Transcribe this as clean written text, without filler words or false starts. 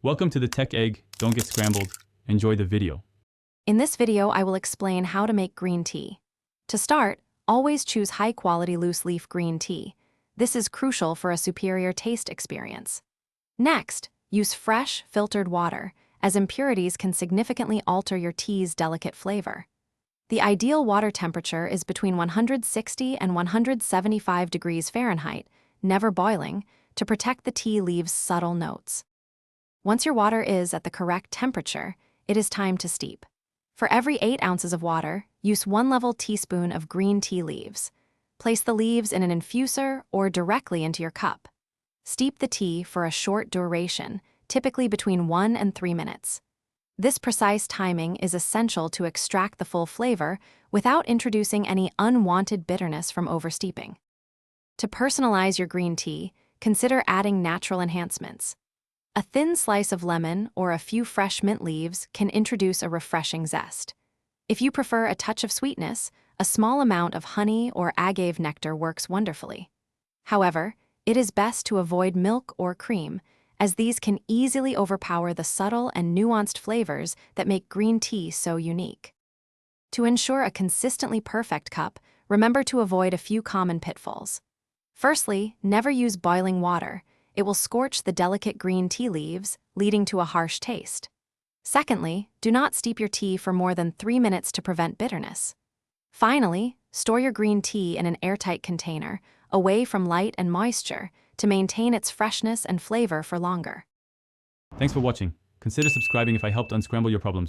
Welcome to the Tech Egg. Don't get scrambled. Enjoy the video. In this video, I will explain how to make green tea. To start, always choose high-quality loose-leaf green tea. This is crucial for a superior taste experience. Next, use fresh, filtered water, as impurities can significantly alter your tea's delicate flavor. The ideal water temperature is between 160 and 175 degrees Fahrenheit, never boiling, to protect the tea leaves' subtle notes. Once your water is at the correct temperature, it is time to steep. For every 8 ounces of water, use 1 level teaspoon of green tea leaves. Place the leaves in an infuser or directly into your cup. Steep the tea for a short duration, typically between 1 and 3 minutes. This precise timing is essential to extract the full flavor without introducing any unwanted bitterness from oversteeping. To personalize your green tea, consider adding natural enhancements. A thin slice of lemon or a few fresh mint leaves can introduce a refreshing zest. If you prefer a touch of sweetness, a small amount of honey or agave nectar works wonderfully. However, it is best to avoid milk or cream, as these can easily overpower the subtle and nuanced flavors that make green tea so unique. To ensure a consistently perfect cup, remember to avoid a few common pitfalls. Firstly, never use boiling water. It will scorch the delicate green tea leaves, leading to a harsh taste. Secondly, do not steep your tea for more than 3 minutes to prevent bitterness. Finally, store your green tea in an airtight container, away from light and moisture, to maintain its freshness and flavor for longer. Thanks for watching. Consider subscribing if I helped unscramble your problems.